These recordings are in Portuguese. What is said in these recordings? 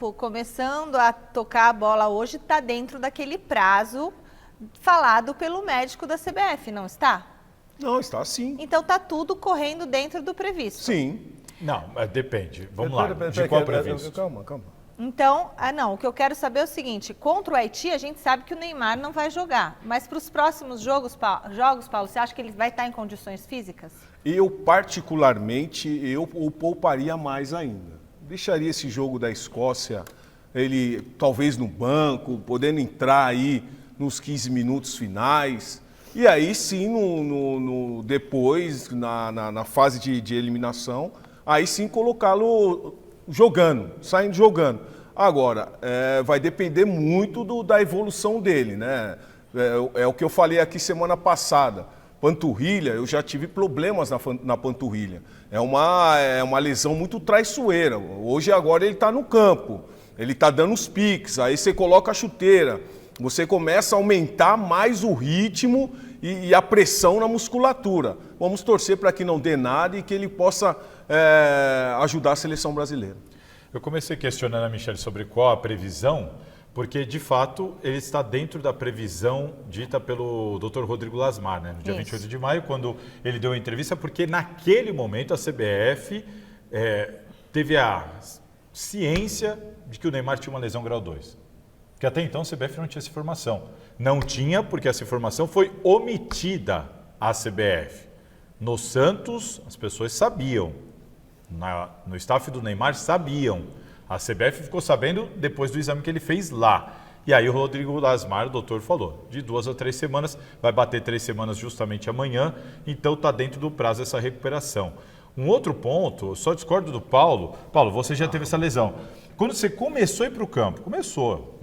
campo, começando a tocar a bola hoje, está dentro daquele prazo falado pelo médico da CBF, não está? Não, está sim. Então está tudo correndo dentro do previsto. Sim. Não, depende. Vamos lá. De qual previsto? Calma. Então, o que eu quero saber é o seguinte, contra o Haiti a gente sabe que o Neymar não vai jogar, mas para os próximos jogos, Paulo, você acha que ele vai estar em condições físicas? Eu, particularmente, o pouparia mais ainda. Deixaria esse jogo da Escócia, ele talvez no banco, podendo entrar aí nos 15 minutos finais. E aí sim, depois, na fase de eliminação, aí sim colocá-lo saindo jogando. Agora, vai depender muito da evolução dele, né? É o que eu falei aqui semana passada. Panturrilha, eu já tive problemas na panturrilha. É uma lesão muito traiçoeira. Hoje, agora, ele está no campo. Ele está dando os piques, aí você coloca a chuteira. Você começa a aumentar mais o ritmo e a pressão na musculatura. Vamos torcer para que não dê nada e que ele possa ajudar a seleção brasileira. Eu comecei questionando a Michele sobre qual a previsão, porque, de fato, ele está dentro da previsão dita pelo Dr. Rodrigo Lasmar, né? No dia 28 de maio, quando ele deu a entrevista, porque naquele momento a CBF teve a ciência de que o Neymar tinha uma lesão grau 2. Porque até então a CBF não tinha essa informação. Não tinha, porque essa informação foi omitida à CBF. No Santos, as pessoas sabiam. No staff do Neymar, sabiam. A CBF ficou sabendo depois do exame que ele fez lá. E aí o Rodrigo Lasmar, o doutor, falou, de 2 a 3 semanas, vai bater 3 semanas justamente amanhã, então está dentro do prazo essa recuperação. Um outro ponto, eu só discordo do Paulo. Paulo, você já teve essa lesão. Quando você começou a ir para o campo,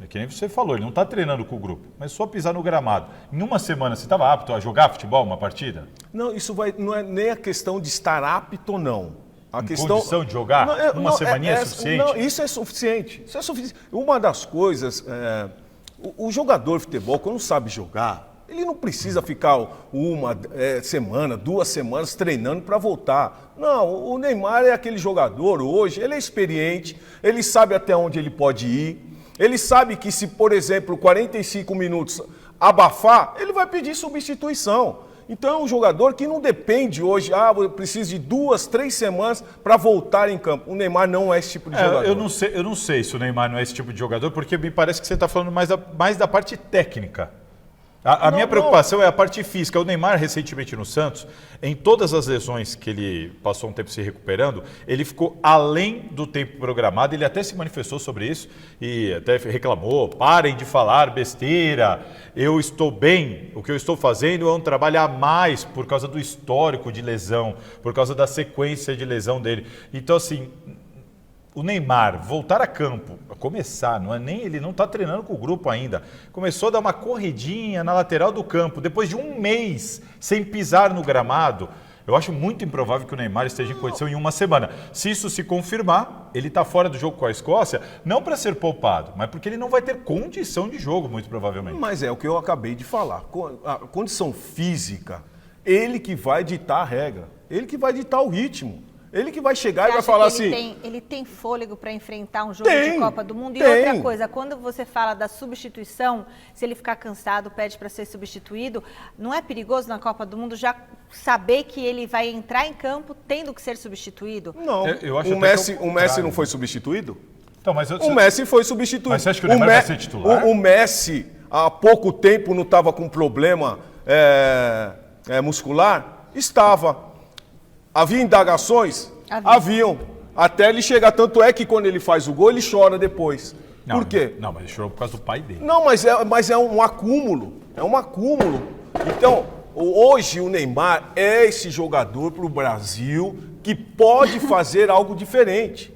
que nem você falou, ele não está treinando com o grupo, começou a pisar no gramado. Em uma semana, você estava apto a jogar futebol, uma partida? Não, não é nem a questão de estar apto ou não. Condição de jogar? Uma semaninha é suficiente? Não, isso é suficiente. Isso é suficiente. Uma das coisas, o jogador de futebol, quando sabe jogar, ele não precisa ficar uma semana, 2 semanas treinando para voltar. Não, o Neymar é aquele jogador hoje, ele é experiente, ele sabe até onde ele pode ir, ele sabe que se, por exemplo, 45 minutos abafar, ele vai pedir substituição. Então é um jogador que não depende hoje, eu preciso de 2, 3 semanas para voltar em campo. O Neymar não é esse tipo de jogador. Eu não sei se o Neymar não é esse tipo de jogador, porque me parece que você está falando mais da parte técnica. A minha preocupação é a parte física. O Neymar, recentemente no Santos, em todas as lesões que ele passou um tempo se recuperando, ele ficou além do tempo programado. Ele até se manifestou sobre isso e até reclamou, parem de falar besteira, eu estou bem, o que eu estou fazendo é um trabalho a mais por causa do histórico de lesão, por causa da sequência de lesão dele. Então, assim, o Neymar voltar a campo, a começar, ele não está treinando com o grupo ainda, começou a dar uma corridinha na lateral do campo, depois de um mês sem pisar no gramado, eu acho muito improvável que o Neymar esteja em condição em uma semana. Se isso se confirmar, ele está fora do jogo com a Escócia, não para ser poupado, mas porque ele não vai ter condição de jogo, muito provavelmente. Mas é o que eu acabei de falar, a condição física, ele que vai ditar a regra, ele que vai ditar o ritmo. Ele que vai chegar e vai falar assim... Ele tem fôlego para enfrentar um jogo de Copa do Mundo? E outra coisa, quando você fala da substituição, se ele ficar cansado, pede para ser substituído, não é perigoso na Copa do Mundo já saber que ele vai entrar em campo tendo que ser substituído? Não, o Messi não foi substituído? Então, o Messi foi substituído. Mas você acha que o Neymar vai ser titular? O Messi, há pouco tempo, não estava com problema muscular? Estava. Havia indagações? Haviam. Até ele chegar. Tanto é que quando ele faz o gol, ele chora depois. Por quê? Não, mas ele chorou por causa do pai dele. Não, mas é um acúmulo. É um acúmulo. Então, hoje o Neymar é esse jogador para o Brasil que pode fazer algo diferente.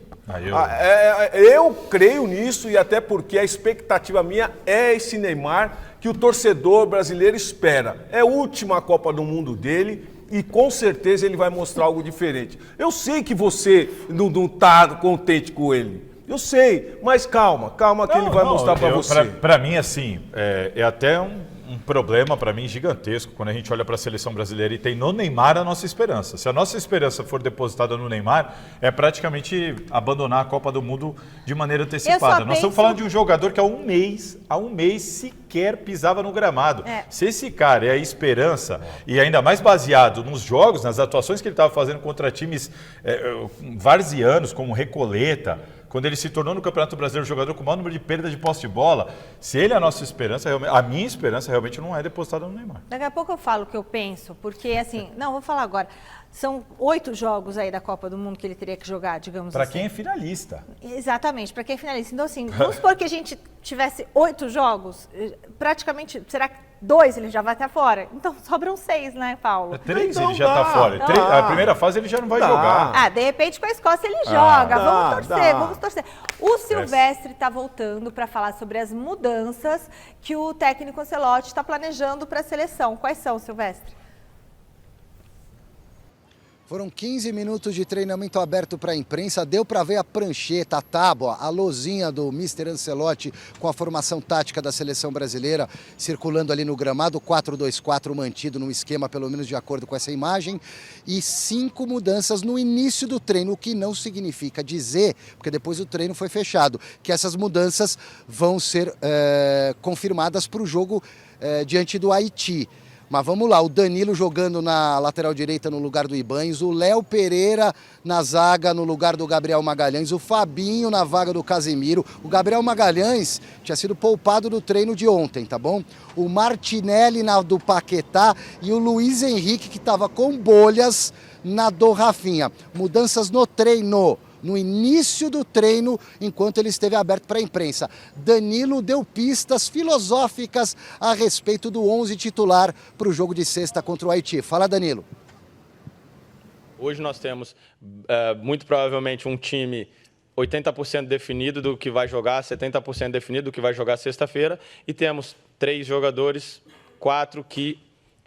Eu creio nisso e até porque a expectativa minha é esse Neymar que o torcedor brasileiro espera. É a última Copa do Mundo dele. E com certeza ele vai mostrar algo diferente. Eu sei que você não está contente com ele. Eu sei, mas calma que ele vai mostrar para você. Para mim, assim, é até um um problema para mim gigantesco quando a gente olha para a seleção brasileira e tem no Neymar a nossa esperança. Se a nossa esperança for depositada no Neymar, é praticamente abandonar a Copa do Mundo de maneira antecipada. Nós estamos falando de um jogador que há um mês sequer pisava no gramado. Se esse cara é a esperança, e ainda mais baseado nos jogos, nas atuações que ele estava fazendo contra times varzianos, como Recoleta, quando ele se tornou no Campeonato Brasileiro o jogador com o maior número de perda de posse de bola, se ele é a nossa esperança, a minha esperança realmente não é depositada no Neymar. Daqui a pouco eu falo o que eu penso, porque assim, não, vou falar agora. São 8 jogos aí da Copa do Mundo que ele teria que jogar, digamos pra assim. Para quem é finalista. Exatamente, para quem é finalista. Então assim, vamos supor que a gente tivesse 8 jogos, praticamente, será que 2 ele já vai estar fora? Então sobram 6, né, Paulo? 3 então ele já está fora. A primeira fase ele já não vai jogar. De repente com a Escócia ele joga. Vamos torcer. O Silvestre está voltando para falar sobre as mudanças que o técnico Ancelotti está planejando para a seleção. Quais são, Silvestre? Foram 15 minutos de treinamento aberto para a imprensa, deu para ver a prancheta, a tábua, a lozinha do Mr. Ancelotti com a formação tática da seleção brasileira circulando ali no gramado, 4-2-4 mantido no esquema, pelo menos de acordo com essa imagem, e 5 mudanças no início do treino, o que não significa dizer, porque depois o treino foi fechado, que essas mudanças vão ser confirmadas para o jogo diante do Haiti. Mas vamos lá, o Danilo jogando na lateral direita no lugar do Ibañez, o Léo Pereira na zaga no lugar do Gabriel Magalhães, o Fabinho na vaga do Casemiro. O Gabriel Magalhães tinha sido poupado do treino de ontem, tá bom? O Martinelli na do Paquetá e o Luiz Henrique, que estava com bolhas, na do Rafinha. Mudanças no treino. No início do treino, enquanto ele esteve aberto para a imprensa. Danilo deu pistas filosóficas a respeito do 11 titular para o jogo de sexta contra o Haiti. Fala, Danilo. Hoje nós temos, muito provavelmente, um time 80% definido do que vai jogar, 70% definido do que vai jogar sexta-feira, e temos 3 jogadores, 4 que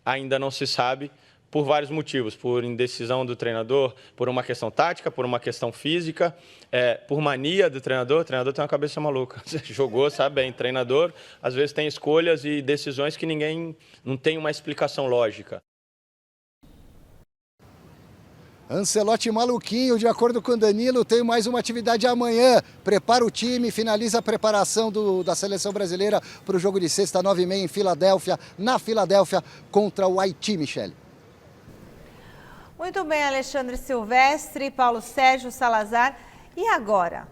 ainda não se sabe, por vários motivos, por indecisão do treinador, por uma questão tática, por uma questão física, por mania do treinador. O treinador tem uma cabeça maluca. Você jogou, sabe bem. Treinador, às vezes, tem escolhas e decisões que ninguém não tem uma explicação lógica. Ancelotti maluquinho, de acordo com Danilo, tem mais uma atividade amanhã. Prepara o time, finaliza a preparação da seleção brasileira para o jogo de sexta, 9h30 em Filadélfia, na Filadélfia, contra o Haiti, Michele. Muito bem, Alexandre Silvestre, Paulo Sérgio Salazar. E agora?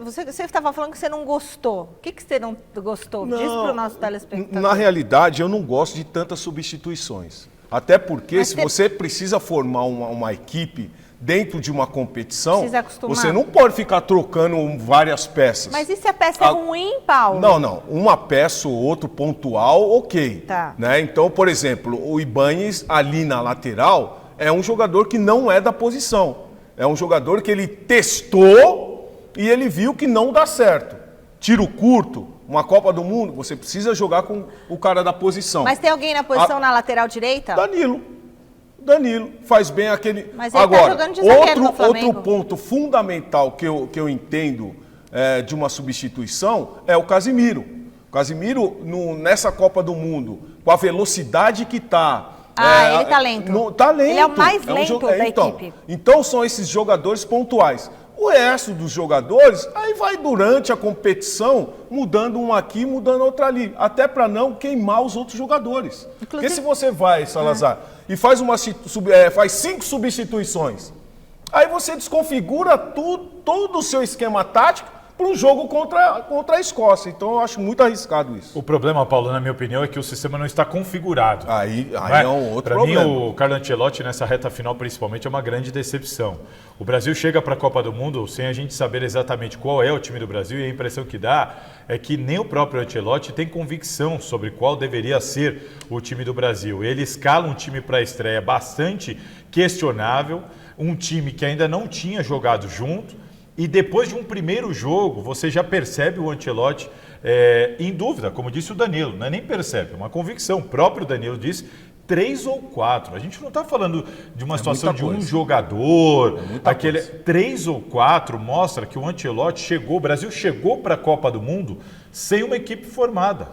Você estava falando que você não gostou. O que você não gostou? Diz para o nosso telespectador. Na realidade, eu não gosto de tantas substituições. Até porque você precisa formar uma equipe dentro de uma competição, você não pode ficar trocando várias peças. Mas e se a peça é ruim, Paulo? Não. Uma peça ou outra pontual, ok. Tá. Né? Então, por exemplo, o Ibañez ali na lateral é um jogador que não é da posição. É um jogador que ele testou e ele viu que não dá certo. Tiro curto, uma Copa do Mundo, você precisa jogar com o cara da posição. Mas tem alguém na posição na lateral direita? Danilo faz bem aquele... Mas ele tá jogando de zagueiro no Flamengo. Outro ponto fundamental que eu entendo de uma substituição é o Casemiro. O Casemiro, nessa Copa do Mundo, com a velocidade que está... ele tá lento. Tá lento. Ele é o mais lento da equipe. Então são esses jogadores pontuais. O resto dos jogadores, aí vai durante a competição, mudando um aqui, mudando outro ali. Até para não queimar os outros jogadores. Inclusive... Porque se você vai, Salazar, e faz 5 substituições, aí você desconfigura todo o seu esquema tático para um jogo contra a Escócia. Então eu acho muito arriscado isso. O problema, Paulo, na minha opinião, é que o sistema não está configurado. Aí é um outro problema. Para mim, o Carlo Ancelotti, nessa reta final, principalmente, é uma grande decepção. O Brasil chega para a Copa do Mundo sem a gente saber exatamente qual é o time do Brasil, e a impressão que dá é que nem o próprio Ancelotti tem convicção sobre qual deveria ser o time do Brasil. Ele escala um time para a estreia bastante questionável, um time que ainda não tinha jogado junto. E depois de um primeiro jogo, você já percebe o Ancelotti em dúvida, como disse o Danilo, nem percebe, é uma convicção. O próprio Danilo disse 3 ou 4. A gente não está falando de uma situação de um jogador. 3 ou 4 mostra que o Ancelotti o Brasil chegou para a Copa do Mundo sem uma equipe formada.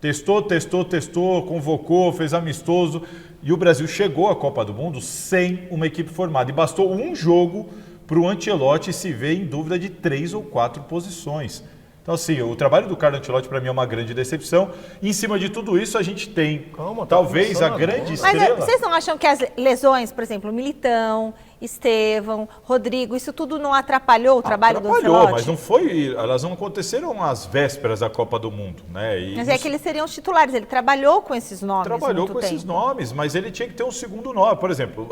Testou, convocou, fez amistoso. E o Brasil chegou à Copa do Mundo sem uma equipe formada. E bastou um jogo para o Ancelotti se ver em dúvida de 3 ou 4 posições. Então, assim, o trabalho do Carlo Ancelotti, para mim, é uma grande decepção. E, em cima de tudo isso, a gente tem, talvez, a grande estrela... Mas vocês não acham que as lesões, por exemplo, Militão, Estevão, Rodrigo, isso tudo não atrapalhou o trabalho do Ancelotti? Atrapalhou, mas não foi... Elas não aconteceram às vésperas da Copa do Mundo, né? E mas é que eles seriam os titulares, ele trabalhou com esses nomes. Trabalhou com esses nomes, mas ele tinha que ter um segundo nome. Por exemplo,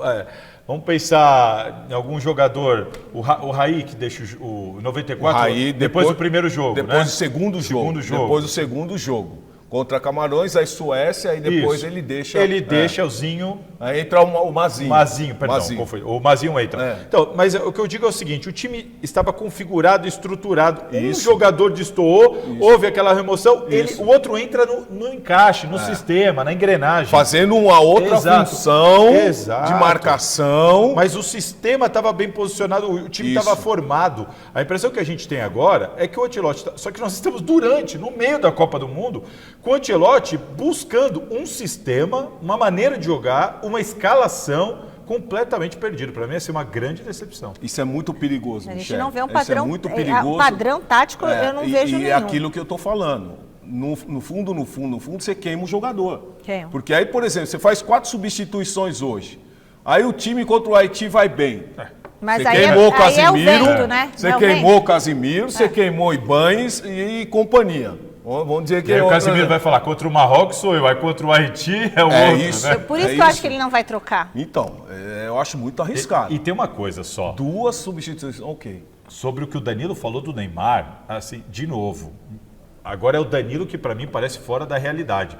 vamos pensar em algum jogador, o Raí, que deixa o 94, Raí, depois do primeiro jogo, depois né? do segundo jogo. Depois do segundo jogo. Contra Camarões, aí Suécia, aí depois Isso. ele deixa... Ele deixa o Zinho... Aí entra o Mazinho. Qual foi? O Mazinho entra. Então, mas o que eu digo é o seguinte, o time estava configurado, estruturado, um jogador destoou, houve aquela remoção, o outro entra no encaixe, no sistema, na engrenagem. Fazendo uma outra função de marcação. Mas o sistema estava bem posicionado, o time estava formado. A impressão que a gente tem agora é que o Ancelotti... Só que nós estamos no meio da Copa do Mundo, com o Ancelotti buscando um sistema, uma maneira de jogar, uma escalação completamente perdido. Para mim, essa é uma grande decepção. Isso é muito perigoso, Michele. A gente não vê um padrão, isso é muito perigoso. Padrão tático, eu não vejo nenhum. E é aquilo que eu estou falando. No fundo, você queima o jogador. Queima. Porque aí, por exemplo, você faz 4 substituições hoje. Aí o time contra o Haiti vai bem. Mas você aí queimou o aí Casimiro, é o vento, né? Você queimou o Casimiro, você queimou o Ibañez e companhia. Vamos dizer que e aí o Casimiro vai falar, contra o Marrocos sou eu, aí contra o Haiti é o outro. Isso. Né? Por isso que eu acho que ele não vai trocar. Então, eu acho muito arriscado. E tem uma coisa só. 2 substituições, ok. Sobre o que o Danilo falou do Neymar, assim, de novo, agora é o Danilo que para mim parece fora da realidade.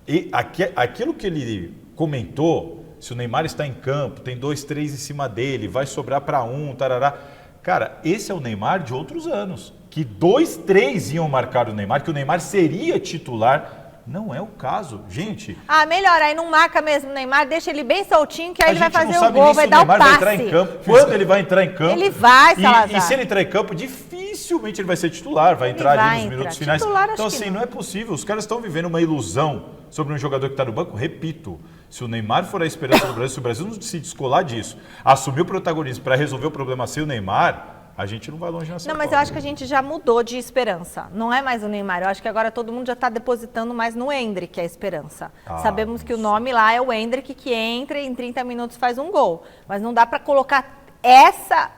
E aquilo que ele comentou, se o Neymar está em campo, tem 2, 3 em cima dele, vai sobrar para um, tarará. Cara, esse é o Neymar de outros anos. Que 2, 3 iam marcar o Neymar, que o Neymar seria titular. Não é o caso, gente. Melhor, aí não marca mesmo o Neymar, deixa ele bem soltinho, que aí ele vai fazer o gol, gol, vai dar o passe. Vai entrar em campo. Quando ele vai entrar em campo? Ele vai, Salazar. E se ele entrar em campo, dificilmente ele vai ser titular, vai entrar ali nos minutos finais. Então, assim, não é possível. Os caras estão vivendo uma ilusão sobre um jogador que está no banco. Repito, se o Neymar for a esperança do Brasil, se o Brasil não se descolar disso, assumir o protagonismo para resolver o problema sem o Neymar, a gente não vai longe nessa Não, mas eu acho que a gente já mudou de esperança. Não é mais o Neymar. Eu acho que agora todo mundo já está depositando mais no Endrick a esperança. Sabemos que o nome lá é o Endrick, que entra e em 30 minutos faz um gol. Mas não dá para colocar essa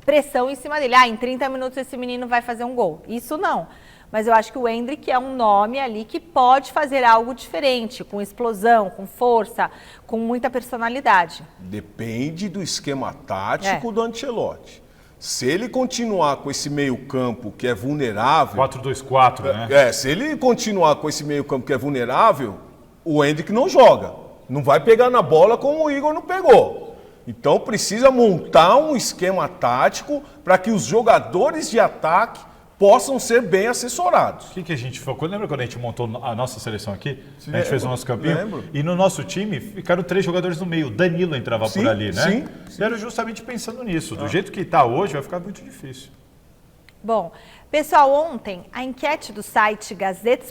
pressão em cima dele. Em 30 minutos esse menino vai fazer um gol. Isso não. Mas eu acho que o Endrick é um nome ali que pode fazer algo diferente, com explosão, com força, com muita personalidade. Depende do esquema tático do Ancelotti. Se ele continuar com esse meio-campo que é vulnerável... 4-2-4, né? Se ele continuar com esse meio-campo que é vulnerável, o Endrick não joga. Não vai pegar na bola como o Igor não pegou. Então precisa montar um esquema tático para que os jogadores de ataque possam ser bem assessorados. O que a gente focou? Lembra quando a gente montou a nossa seleção aqui? A gente fez o nosso campinho? Lembro. E no nosso time ficaram 3 jogadores no meio. O Danilo entrava por ali, né? Sim. E era justamente pensando nisso. Do jeito que está hoje, vai ficar muito difícil. Bom, pessoal, ontem a enquete do site Gazeta